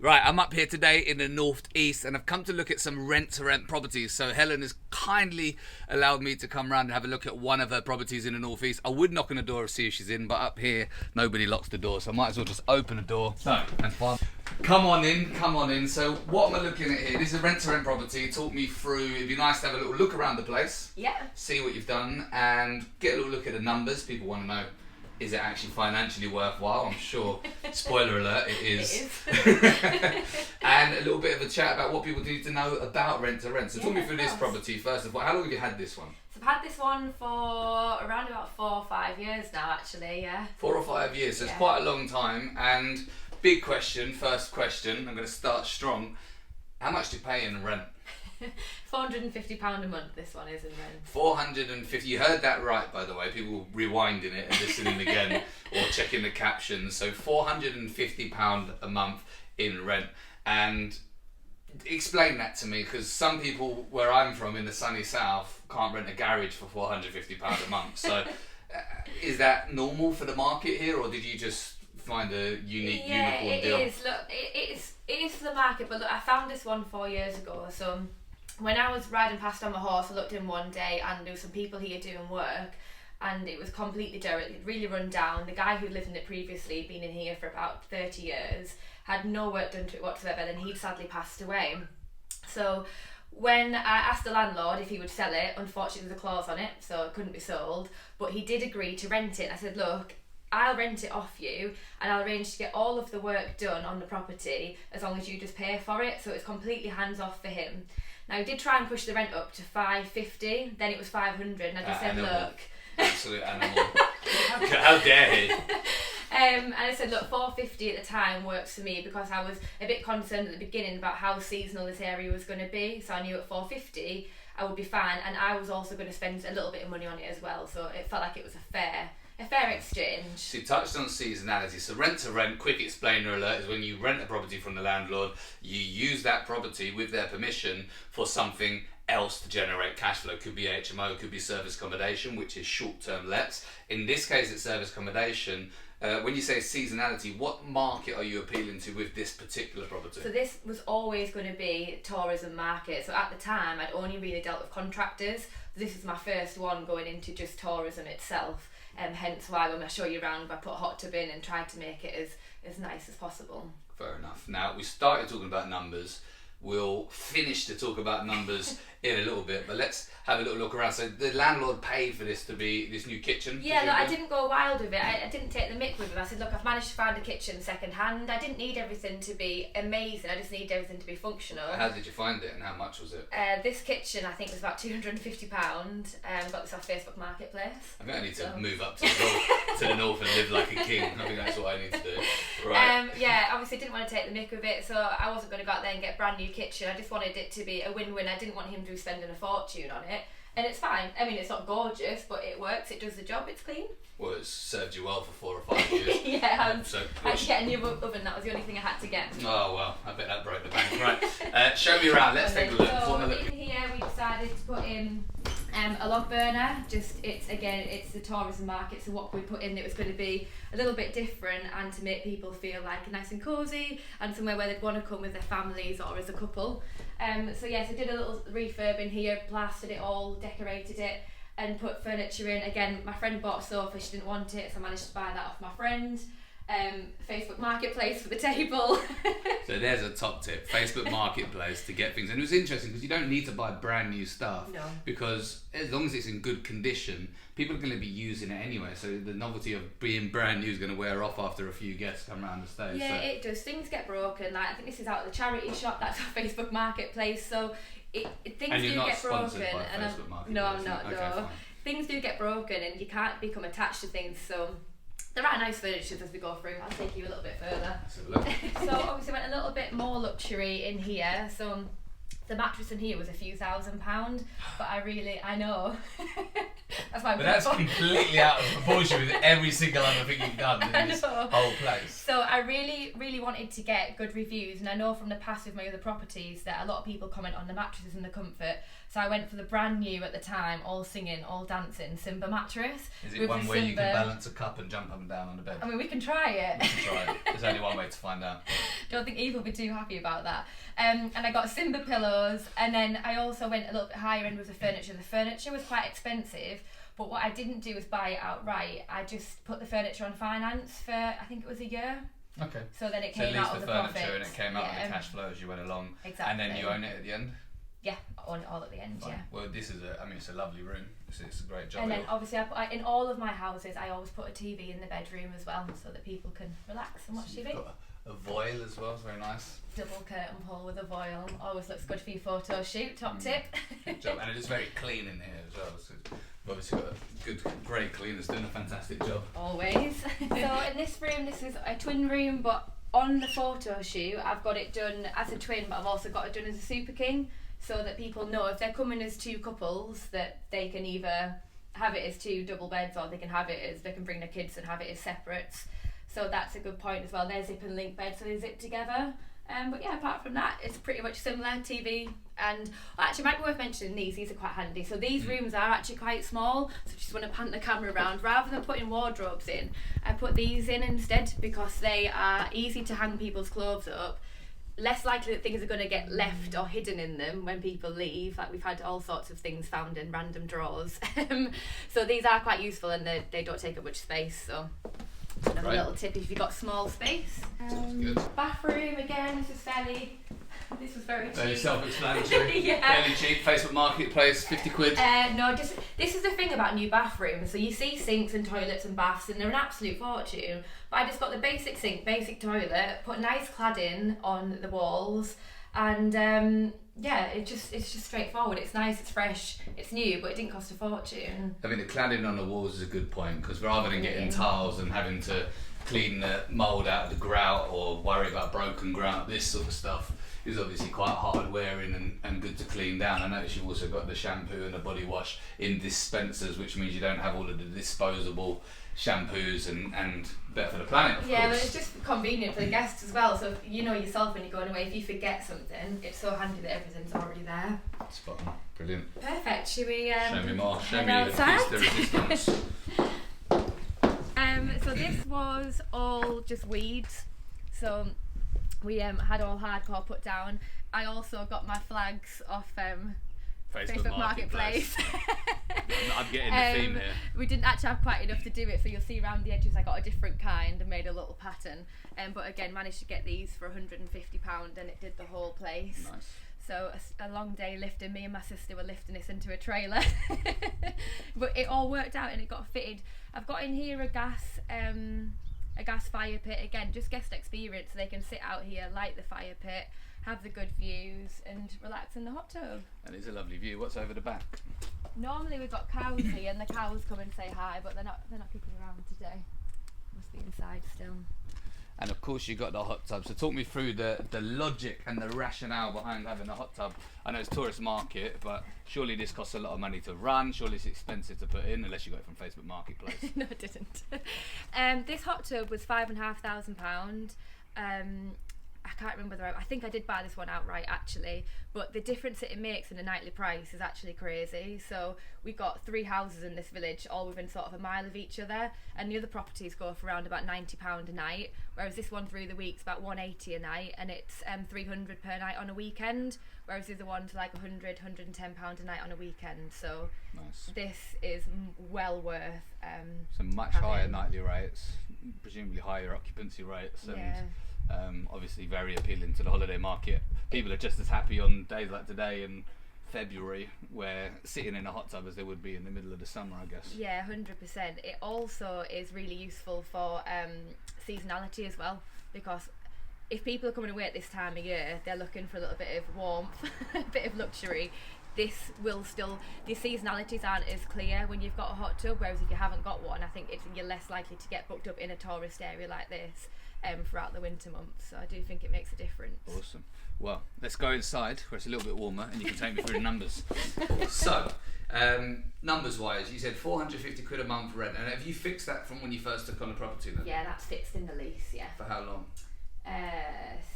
Right, I'm up here today in the northeast and I've come to look at some rent-to-rent properties. So Helen has kindly allowed me to come round and have a look at one of her properties in the northeast. I would knock on the door to see if she's in, but up here nobody locks the door, so I might as well just open the door. So, and fun. Come on in. So what am I looking at here? This is a rent-to-rent property. Talk me through. It'd be nice to have a little look around the place. Yeah. See what you've done and get a little look at the numbers. People want to know, is it actually financially worthwhile? I'm sure. Spoiler alert, it is. It is. And a little bit of a chat about what people need to know about rent to rent. So talk me through this course. property first of all. How long have you had this one? So I've had this one for around about 4 or 5 years now, actually, yeah. 4 or 5 years, so it's Yeah. quite a long time. And big question, first question, I'm going to start strong. How much do you pay in rent? £450 a month this one is in rent. 450. You heard that right, by the way. People rewinding it and listening again or checking the captions. So £450 a month in rent. And explain that to me, because some people where I'm from in the sunny south can't rent a garage for £450 a month. So is that normal for the market here, or did you just find a unique unicorn deal? Yeah, it is. Look, it is for the market, but look, I found this one 4 years ago. So when I was riding past on my horse, I looked in one day and there were some people here doing work and it was completely derelict, really run down. The guy who lived in it previously, been in here for about 30 years, had no work done to it whatsoever, and he'd sadly passed away. So when I asked the landlord if he would sell it, unfortunately there's a clause on it, so it couldn't be sold, but he did agree to rent it. I said, look, I'll rent it off you and I'll arrange to get all of the work done on the property as long as you just pay for it. So it's completely hands off for him. Now he did try and push the rent up to $550, then it was $500, and I just said, animal. look. Absolute animal. How dare he? And I said, look, $450 at the time works for me, because I was a bit concerned at the beginning about how seasonal this area was going to be. So I knew at $450 I would be fine, and I was also going to spend a little bit of money on it as well. So it felt like it was a fair exchange. So you touched on seasonality. So rent to rent, quick explainer alert, is when you rent a property from the landlord, you use that property with their permission for something else to generate cash flow. Could be HMO, could be service accommodation, which is short-term lets. In this case, it's service accommodation. When you say seasonality, what market are you appealing to with this particular property? So this was always going to be tourism market. So at the time, I'd only really dealt with contractors. This is my first one going into just tourism itself. Hence why when I show you around, I put a hot tub in and tried to make it as nice as possible. Fair enough. Now, we started talking about numbers. We'll finish to talk about numbers in a little bit, but let's have a little look around. So the landlord paid for this to be this new kitchen? Yeah, look, I didn't go wild with it. I didn't take the mick with it. I said, look, I've managed to find a kitchen second hand. I didn't need everything to be amazing. I just needed everything to be functional. How did you find it and how much was it? This kitchen, I think, was about £250. Got this off Facebook Marketplace. I think I need to move up to the north and live like a king. I think that's what I need to do. Right. Yeah, obviously didn't want to take the mick with it, so I wasn't going to go out there and get a brand new kitchen. I just wanted it to be a win-win. I didn't want him to be spending a fortune on it. And it's fine. I mean, it's not gorgeous, but it works. It does the job. It's clean. Well, it's served you well for 4 or 5 years. Yeah, So, I had to get a new oven. That was the only thing I had to get. oh, well, I bet that broke the bank. Right, show me around. Let's take a look. So What am I in looking- here we decided to put in a log burner. Just it's the tourism market, so what we put in, it was going to be a little bit different and to make people feel like nice and cosy and somewhere where they'd want to come with their families or as a couple. So yes, I did a little refurb in here, plastered it all, decorated it, and put furniture in. Again, my friend bought a sofa, she didn't want it, so I managed to buy that off my friend. Facebook Marketplace for the table. So there's a top tip, Facebook Marketplace, to get things. And it was interesting because you don't need to buy brand new stuff. No. Because as long as it's in good condition, people are going to be using it anyway. So the novelty of being brand new is going to wear off after a few guests come around the stage. Yeah, so. it does. Things get broken. Like I think this is out of the charity shop. That's our Facebook Marketplace. So things And you're do not get sponsored broken. by And Facebook Marketplace? no, I'm not. Okay, No, fine. things do get broken, and you can't become attached to things. So there are nice furniture as we go through. I'll take you a little bit further. Let's have a look. So obviously went a little bit more luxury in here. So the mattress in here was a few £1,000, but I know. That's my But that's completely out of proportion with every single other thing you've done in this whole place. So I really, really wanted to get good reviews, and I know from the past with my other properties that a lot of people comment on the mattresses and the comfort. So I went for the brand new at the time, all singing, all dancing, Simba mattress. Is it one where you can balance a cup and jump up and down on the bed? I mean, we can try it. We can try it. There's only one way to find out. Don't think Eve will be too happy about that. And I got Simba pillows, and then I also went a little bit higher end with the furniture. The furniture was quite expensive, but what I didn't do was buy it outright. I just put the furniture on finance for, I think it was a year. Okay. So then it came out of the profit. So at least the furniture and it came out of the cash flow as you went along. Exactly. And then you own it at the end? Yeah, on all at the end. Fine. Yeah. Well, this is it's a lovely room. It's a great job. And then obviously in all of my houses I always put a TV in the bedroom as well, so that people can relax and watch so TV. You've got a voile as well, very nice. Double curtain pull with a voile, always looks good for your photo shoot. Top tip. Good job, and it is very clean in here as well. So you've obviously got a good, great cleaners doing a fantastic job. Always. So in this room, this is a twin room, but on the photo shoot I've got it done as a twin, but I've also got it done as a super king, so that people know if they're coming as two couples that they can either have it as two double beds, or they can bring their kids and have it as separates. So that's a good point as well. They're zip and link beds, so they zip together. But yeah, apart from that, it's pretty much similar. TV and actually, it might be worth mentioning these are quite handy. So these rooms are actually quite small. So just want to pan the camera around. Rather than putting wardrobes in, I put these in instead because they are easy to hang people's clothes up. Less likely that things are going to get left or hidden in them when people leave. Like we've had all sorts of things found in random drawers. So these are quite useful, and they don't take up much space. So another little tip if you've got small space. Bathroom again. This was very cheap. Very self-explanatory. Yeah. Fairly cheap. Facebook Marketplace, 50 quid. No, this is the thing about new bathrooms. So you see sinks and toilets and baths, and they're an absolute fortune. But I just got the basic sink, basic toilet, put nice cladding on the walls, and it's just straightforward. It's nice, it's fresh, it's new, but it didn't cost a fortune. I mean, the cladding on the walls is a good point, because rather than getting tiles and having to clean the mould out of the grout or worry about broken grout, this sort of stuff is obviously quite hard wearing and good to clean down. I notice you've also got the shampoo and the body wash in dispensers, which means you don't have all of the disposable shampoos and better for the planet, of Yeah, course. but it's just convenient for the guests as well. So you know yourself when you're going away, if you forget something, it's so handy that everything's already there. Spot on. Brilliant. Perfect. Should we Show me more. Show head me the outside? piece de resistance. So this was all just weeds. So we had all hardcore put down. I also got my flags off Facebook Marketplace. I'm getting the theme here. We didn't actually have quite enough to do it, so you'll see around the edges I got a different kind and made a little pattern. But again, managed to get these for £150 and it did the whole place. Nice. So a long day lifting. Me and my sister were lifting this into a trailer. But it all worked out and it got fitted. I've got in here a gas fire pit. Again, just guest experience, so they can sit out here, light the fire pit, have the good views and relax in the hot tub. And it's a lovely view. What's over the back? Normally we've got cows here and the cows come and say hi, but they're not kicking around today. Must be inside still. And of course you got the hot tub. So talk me through the logic and the rationale behind having a hot tub. I know it's tourist market, but surely this costs a lot of money to run. Surely it's expensive to put in, unless you got it from Facebook Marketplace. No, it didn't. This hot tub was £5,500. I can't remember I think I did buy this one outright actually, but the difference that it makes in a nightly price is actually crazy. So we got 3 houses in this village, all within sort of a mile of each other, and the other properties go for around about £90 a night, whereas this one through the week's about £180 a night, and it's £300 per night on a weekend, whereas the other one's like £100, £110 a night on a weekend. So nice. This is well worth some much higher nightly rates, presumably higher occupancy rates, and yeah. Obviously very appealing to the holiday market. People are just as happy on days like today in February, where sitting in a hot tub as they would be in the middle of the summer, I guess. Yeah, 100%. It also is really useful for seasonality as well, because if people are coming away at this time of year, they're looking for a little bit of warmth, a bit of luxury. The seasonalities aren't as clear when you've got a hot tub, whereas if you haven't got one, I think you're less likely to get booked up in a tourist area like this throughout the winter months. So I do think it makes a difference. Awesome. Well, let's go inside where it's a little bit warmer and you can take me through the numbers. So, numbers wise, you said 450 quid a month rent, and have you fixed that from when you first took on the property then? Yeah, that's fixed in the lease, yeah. For how long?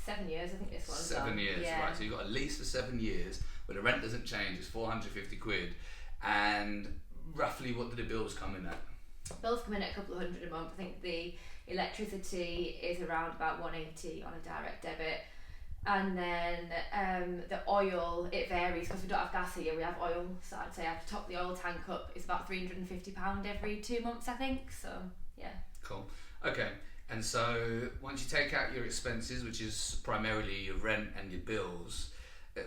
7 years, I think this one's 7 years, yeah. right. So you've got a lease for 7 years, but the rent doesn't change, it's 450 quid. And roughly what do the bills come in at? Bills come in at a couple of hundred a month. I think the electricity is around about 180 on a direct debit. And then the oil, it varies because we don't have gas here, we have oil. So I'd say I have to top the oil tank up. It's about £350 every 2 months, I think. So, yeah. Cool. Okay. And so once you take out your expenses, which is primarily your rent and your bills,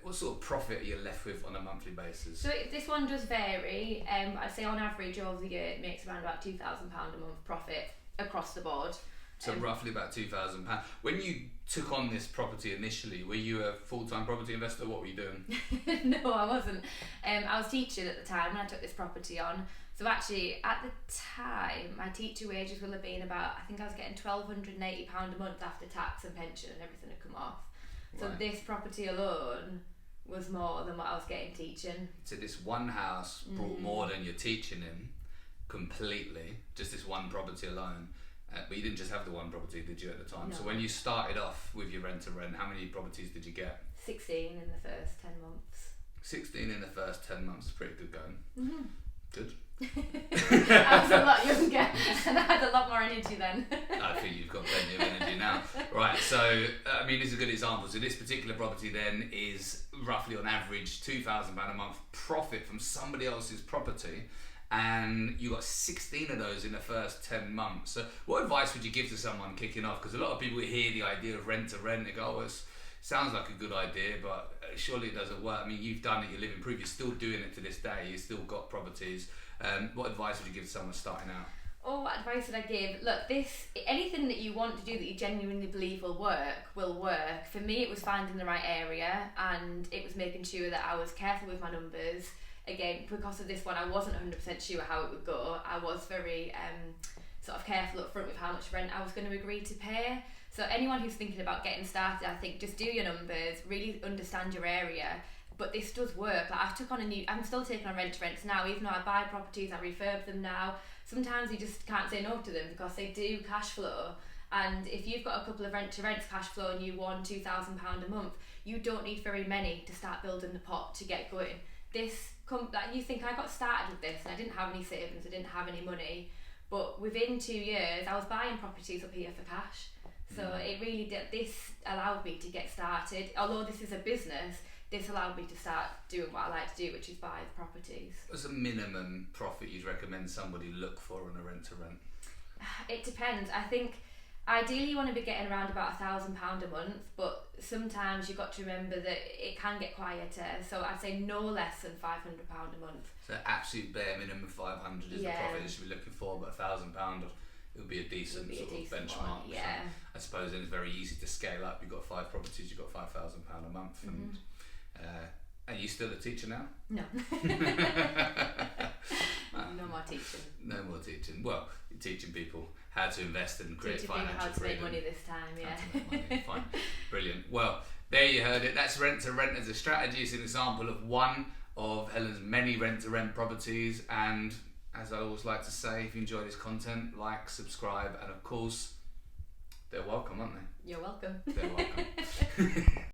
what sort of profit are you left with on a monthly basis? So this one does vary. I'd say on average over the year it makes around about £2,000 a month profit across the board. So roughly about £2,000. When you took on this property initially, were you a full-time property investor? What were you doing? No, I wasn't. I was teaching at the time when I took this property on. So actually, at the time, my teacher wages will have been about, I think I was getting £1,280 a month after tax and pension and everything had come off. So right. This property alone was more than what I was getting teaching. So this one house brought more than you're teaching in completely, just this one property alone. But you didn't just have the one property, did you, at the time? No. So when you started off with your rent-to-rent, how many properties did you get? 16 in the first 10 months. 16 in the first 10 months, pretty good going. Mm-hmm. Good. I was a lot younger and I had a lot more energy then. I think you've got plenty of energy now. Right, so, I mean, this is a good example. So this particular property then is roughly on average £2,000 a month profit from somebody else's property, and you got 16 of those in the first 10 months. So what advice would you give to someone kicking off? Because a lot of people hear the idea of rent to rent, they go, oh, it sounds like a good idea, but surely it doesn't work. I mean, you've done it, you're living proof, you're still doing it to this day, you've still got properties. What advice would you give to someone starting out? Oh, what advice would I give? Look, anything that you want to do that you genuinely believe will work. For me, it was finding the right area, and it was making sure that I was careful with my numbers. Again, because of this one, I wasn't 100% sure how it would go. I was very sort of careful up front with how much rent I was going to agree to pay. So anyone who's thinking about getting started, I think just do your numbers, really understand your area. But this does work. Like I'm still taking on rent to rents now, even though I buy properties, I refurb them now. Sometimes you just can't say no to them because they do cash flow. And if you've got a couple of rent to rents cash flow and you want £2,000 a month, you don't need very many to start building the pot to get going. You think I got started with this and I didn't have any savings, I didn't have any money, but within 2 years I was buying properties up here for cash. So it really did. This allowed me to get started. Although this is a business, this allowed me to start doing what I like to do, which is buy the properties. What's a minimum profit you'd recommend somebody look for on a rent to rent? It depends. I think ideally you want to be getting around about £1,000 a month, but sometimes you've got to remember that it can get quieter. So I'd say no less than £500 a month. So absolute bare minimum of 500 is the profit you should be looking for, but £1,000 it would be a decent benchmark. One, yeah. So I suppose then it's very easy to scale up. You've got 5 properties, you've got £5,000 a month, and are you still a teacher now? No. No more teaching. No more teaching. Well, you're teaching people how to invest and create financial how to freedom. make money this time, yeah. How to make money. Fine. Brilliant. Well, there you heard it. That's rent to rent as a strategy. It's an example of one of Helen's many rent to rent properties. And as I always like to say, if you enjoy this content, like, subscribe, and of course, they're welcome, aren't they? You're welcome. They're welcome.